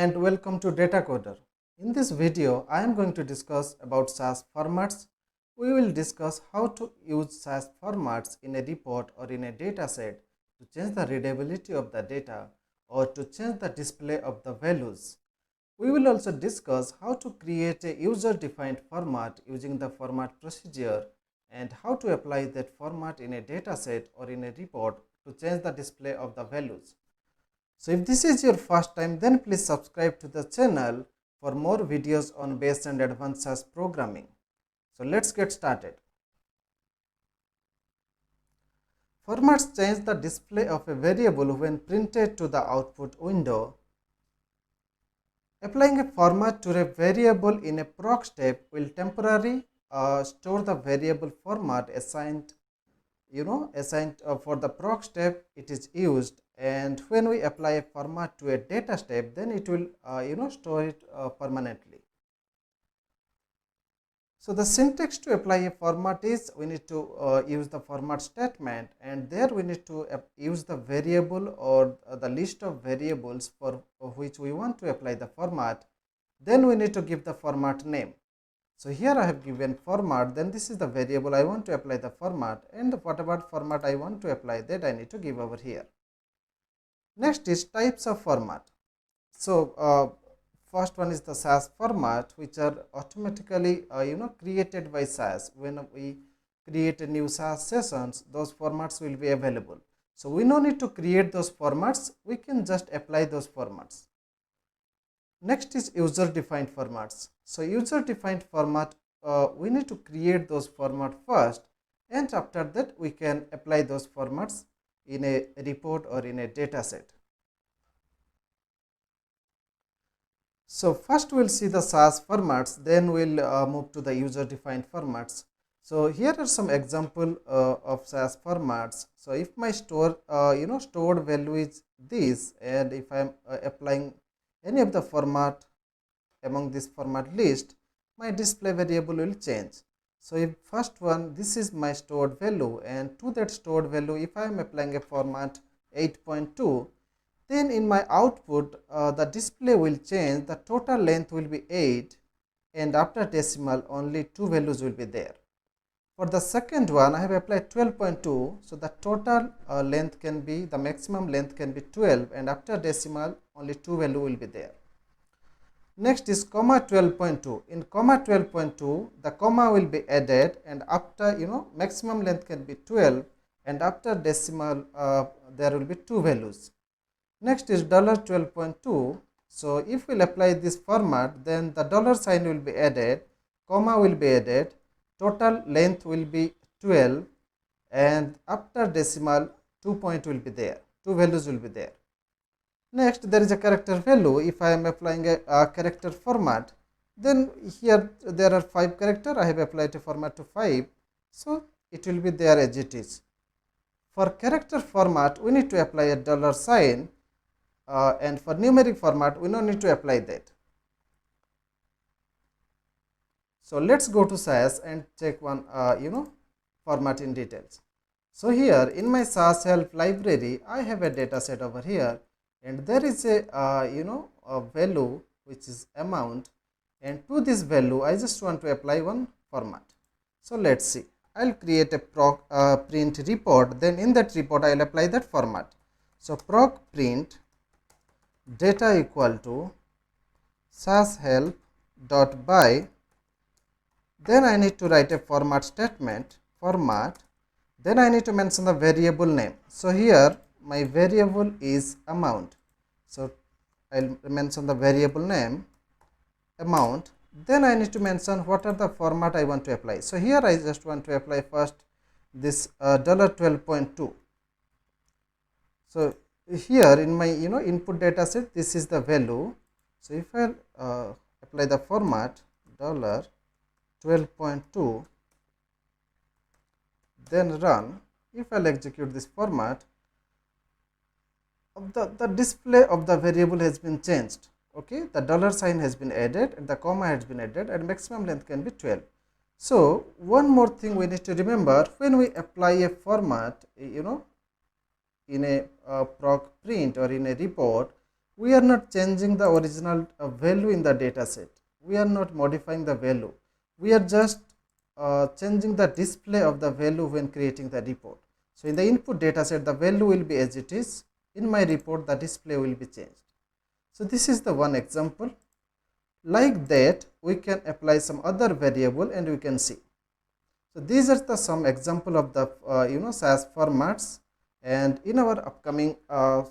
and welcome to Data Coder. In this video, I am going to discuss about SAS formats. We will discuss how to use SAS formats in a report or in a data set to change the readability of the data or to change the display of the values. We will also discuss how to create a user-defined format using the format procedure and how to apply that format in a data set or in a report to change the display of the values. So if this is your first time, then please subscribe to the channel for more videos on base and advanced SAS programming. So let's get started. Formats change the display of a variable when printed to the output window. Applying a format to a variable in a proc step will temporarily store the variable format assigned for the proc step it is used, and when we apply a format to a data step, then it will store it permanently. So the syntax to apply a format is we need to use the format statement, and there we need to use the variable or the list of variables for which we want to apply the format. Then we need to give the format name. So here I have given format, then this is the variable I want to apply the format, and whatever format I want to apply, that I need to give over here. Next is types of format. So first one is the SAS format, which are automatically created by SAS. When we create a new SAS sessions, those formats will be available. So we no need to create those formats, we can just apply those formats. Next is user defined formats. So user defined format, we need to create those format first, and after that we can apply those formats in a report or in a data set. So first we will see the SAS formats, then we will move to the user defined formats. So here are some example of SAS formats. So if my stored value is this, and if I am applying any of the format among this format list, my display variable will change. So if first one, this is my stored value, and to that stored value, if I am applying a format 8.2, then in my output the display will change. The total length will be 8, and after decimal only 2 values will be there. For the second one, I have applied 12.2, so the total length can be, the maximum length can be 12, and after decimal only 2 value will be there. Next is comma 12.2. In comma 12.2, the comma will be added, and after maximum length can be 12, and after decimal there will be 2 values. Next is $12.2. So if we will apply this format, then the dollar sign will be added, comma will be added, total length will be 12, and after decimal 2 point will be there, 2 values will be there. Next, there is a character value. If I am applying a character format, then here there are 5 characters. I have applied a format to 5, so it will be there as it is. For character format, we need to apply a dollar sign, and for numeric format, we don't need to apply that. So let's go to SAS and check one format in details. So here in my SAS help library, I have a data set over here, and there is a a value which is amount, and to this value I just want to apply one format. So let's see. I'll create a print report, then in that report I'll apply that format. So proc print data equal to SAS help dot by, then I need to write a format statement, format, then I need to mention the variable name. So here my variable is amount, so I'll mention the variable name amount, then I need to mention what are the format I want to apply. So here I just want to apply first this $12.2. so here in my input data set, this is the value. So if I apply the format $12.2, then run, if I'll execute this format, the display of the variable has been changed. Okay, the dollar sign has been added, and the comma has been added, and maximum length can be 12. So one more thing we need to remember, when we apply a format in a proc print or in a report, we are not changing the original value in the data set. We are not modifying the value. We are just changing the display of the value when creating the report. So in the input data set, the value will be as it is. In my report, the display will be changed. So this is the one example. Like that, we can apply some other variable and we can see. So these are the some example of the SAS formats, and in our upcoming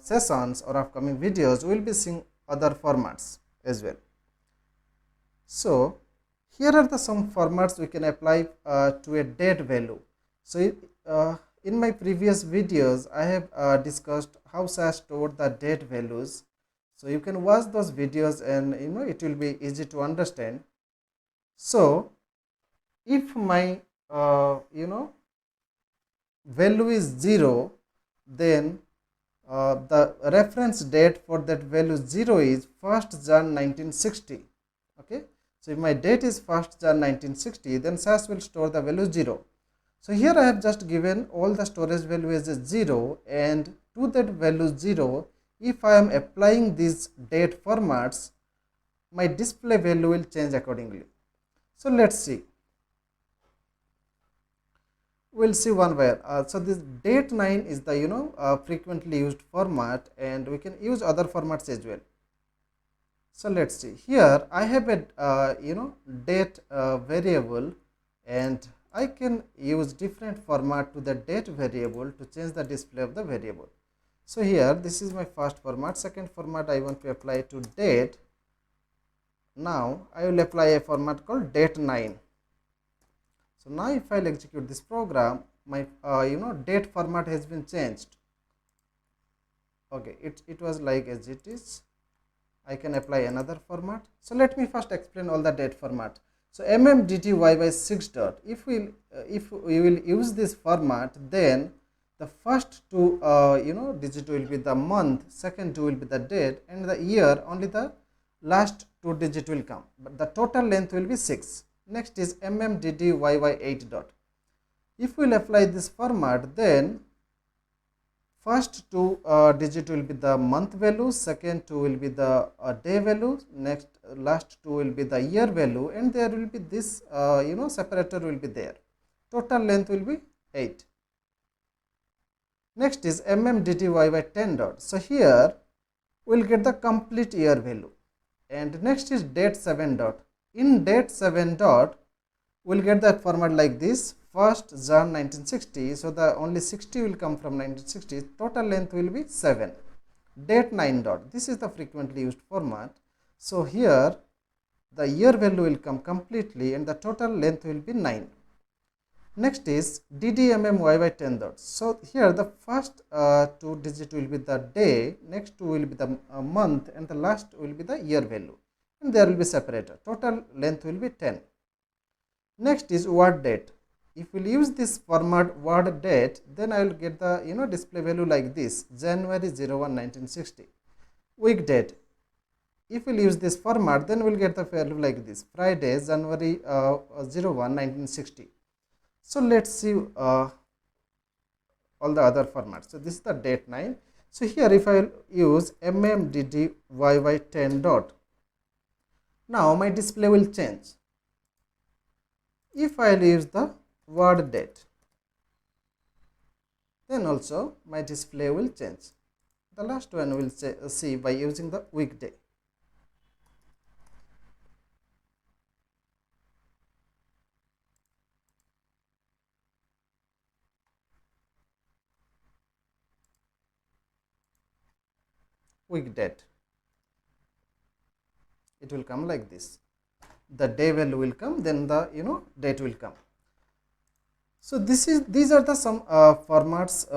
sessions or upcoming videos, we will be seeing other formats as well. So here are the some formats we can apply to a date value. So in my previous videos, I have discussed how SAS stored the date values. So you can watch those videos and it will be easy to understand. So if my value is 0, then the reference date for that value 0 is 1st Jan 1960. Okay, so if my date is 1st Jan 1960, then SAS will store the value 0. So here I have just given all the storage value as a 0, and to that value 0, if I am applying these date formats, my display value will change accordingly. So let's see. We'll see one where so this date 9 is the frequently used format, and we can use other formats as well. So let's see. Here I have a date variable, and I can use different format to the date variable to change the display of the variable. So here this is my first format. Second format I want to apply to date. Now I will apply a format called date 9. So now if I will execute this program, my date format has been changed. Okay, it was like as it is. I can apply another format. So let me first explain all the date format. So mmdtyy6 dot. If we will use this format, then the first two digit will be the month, second two will be the date, and the year only the last two digit will come, but the total length will be 6. Next is mmddyy8 dot. If we will apply this format, then first two digit will be the month value, second two will be the day value, next last two will be the year value, and there will be this separator will be there. Total length will be 8. Next is mmdtyy10 dot. So here we will get the complete year value, and next is date 7 dot. In date 7 dot, we will get that format like this: 1st Jan 1960. So the only 60 will come from 1960. Total length will be 7. Date 9 dot. This is the frequently used format. So here the year value will come completely, and the total length will be 9. Next is ddmmyy10 dot. So here the first two digit will be the day, next two will be the month, and the last will be the year value, and there will be separator. Total length will be 10. Next is word date. If we will use this format word date, then I will get the display value like this: January 01 1960. Week date. If we will use this format, then we will get the value like this: Friday January 01 1960. So let's see all the other formats. So this is the date 9. So here if I will use mmddyy10 dot, now my display will change. If I will use the word date, then also my display will change. The last one we will see by using the weekday. Week date, it will come like this. The day value will come, then the date will come. So these are the some formats,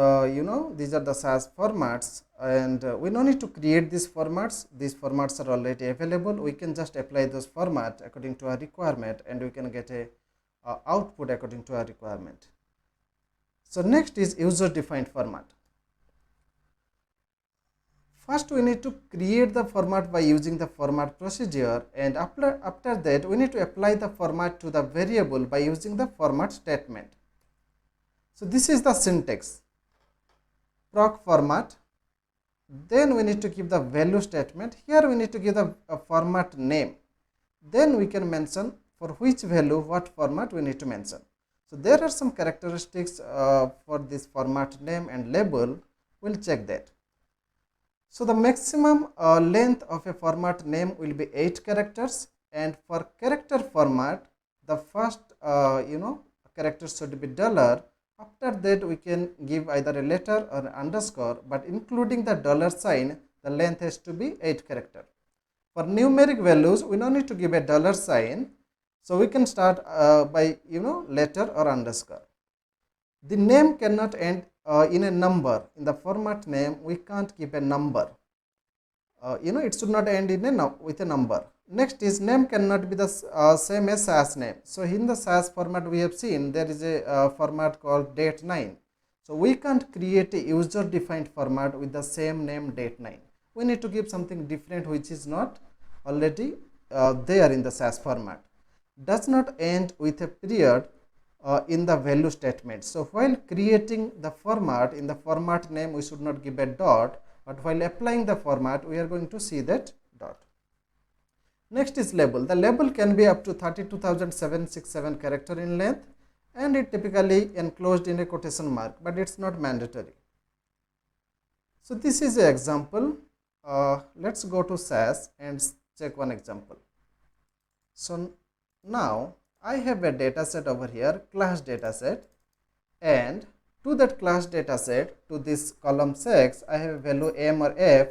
these are the SAS formats, and we no need to create these formats. These formats are already available. We can just apply those formats according to our requirement, and we can get a output according to our requirement. So next is user defined format. First, we need to create the format by using the format procedure, and after that we need to apply the format to the variable by using the format statement. So this is the syntax: proc format, Then we need to give the value statement. Here we need to give the format name. Then we can mention for which value what format we need to mention. So there are some characteristics for this format name and label. We'll check that. So the maximum length of a format name will be 8 characters, and for character format the first character should be dollar. After that we can give either a letter or an underscore, but including the dollar sign the length has to be 8 character. For numeric values we don't need to give a dollar sign, so we can start by letter or underscore. The name cannot end in a number. In the format name we can't keep a number. It should not end in with a number. Next is name cannot be the same as SAS name. So in the SAS format we have seen there is a format called date9. So we can't create a user defined format with the same name date9. We need to give something different which is not already there in the SAS format. Does not end with a period in the value statement. So while creating the format, in the format name we should not give a dot, but while applying the format we are going to see that dot. Next is label. The label can be up to 32,767 character in length, and it typically enclosed in a quotation mark, but it's not mandatory. So this is an example. Let's go to SAS and check one example. So now I have a data set over here, class data set, and to that class data set, to this column 6, I have a value m or f.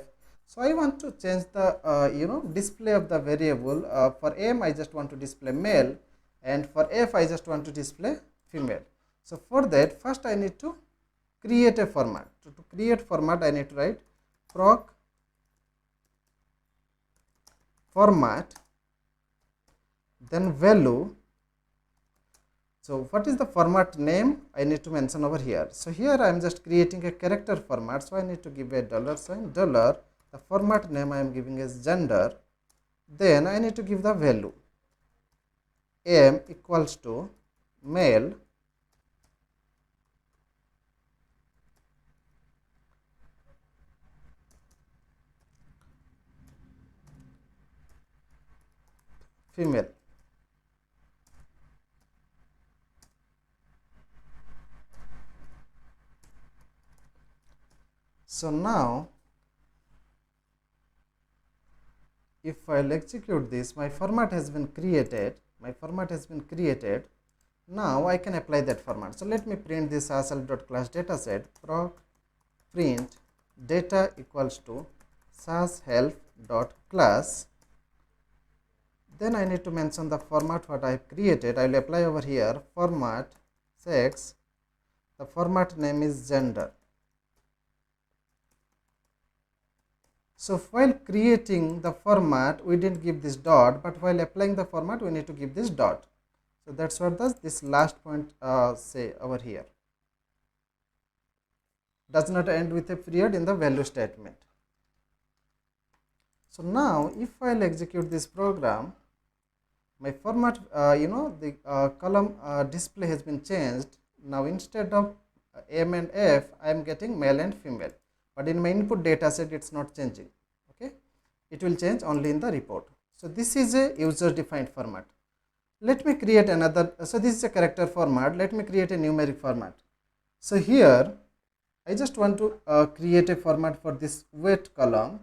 So I want to change the display of the variable. For m I just want to display male, and for f I just want to display female. So for that first I need to create a format. So to create format I need to write proc format, then value. So what is the format name I need to mention over here. So here I am just creating a character format, so I need to give a dollar sign dollar. The format name I am giving as gender. Then I need to give the value m equals to male, female. So now if I'll execute this, my format has been created. Now I can apply that format. So let me print this as self.class dataset proc print data equals to SAS help.class. Then I need to mention the format what I have created. I will apply over here format sex. The format name is gender. So while creating the format we didn't give this dot, but while applying the format we need to give this dot. So that's what this last point say over here. Does not end with a period in the value statement. So now if I'll execute this program, my format the column display has been changed. Now instead of m and f I am getting male and female, but in my input data set it's not changing. Okay, it will change only in the report. So this is a user defined format. Let me create another. So this is a character format. Let me create a numeric format. So here I just want to create a format for this weight column.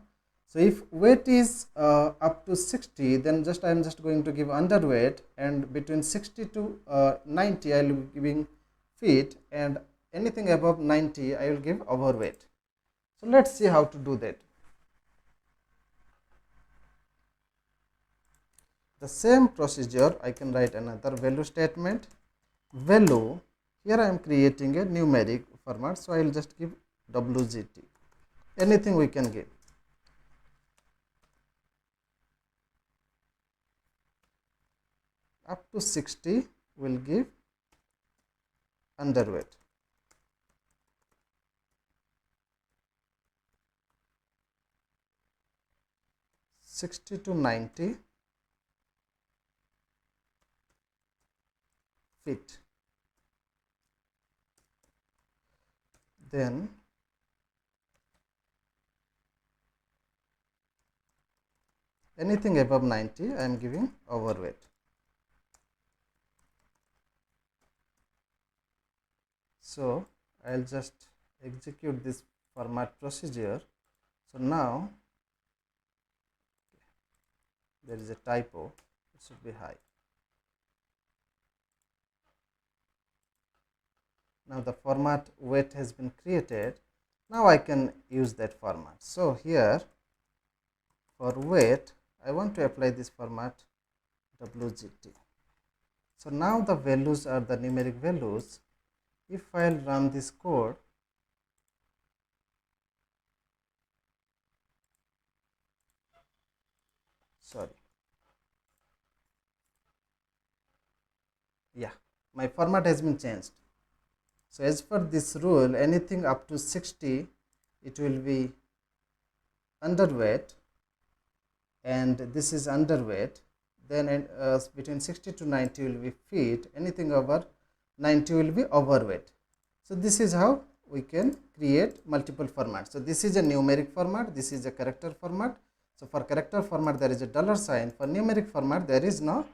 So if weight is up to 60, then I am just going to give underweight, and between 60 to 90 I will be giving feet, and anything above 90 I will give overweight. So let's see how to do that. The same procedure I can write another value statement. Value, here I am creating a numeric format, so I will just give WGT. Anything we can give. Up to 60 will give underweight. $60 to $90 feet. Then anything above 90 I am giving overweight. So I'll just execute this format procedure. So now there is a typo, it should be high. Now the format weight has been created. Now I can use that format. So here for weight I want to apply this format WGT. So now the values are the numeric values. If I'll run this code, my format has been changed. So as per this rule, anything up to 60 it will be underweight, and this is underweight. Then between 60 to 90 will be fit, anything over 90 will be overweight. So this is how we can create multiple formats. So this is a numeric format, this is a character format. So for character format there is a dollar sign, for numeric format there is no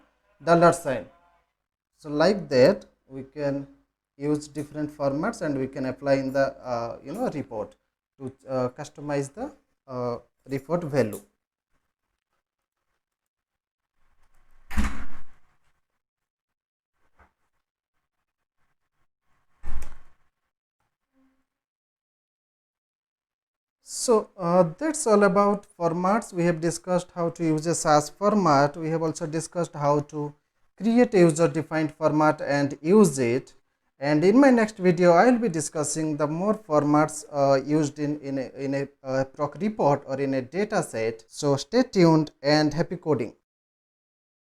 dollar sign. So like that we can use different formats and we can apply in the report to customize the report value. So that's all about formats. We have discussed how to use a SAS format. We have also discussed how to create a user defined format and use it. And in my next video I will be discussing the more formats used in a proc report or in a data set. So stay tuned and happy coding.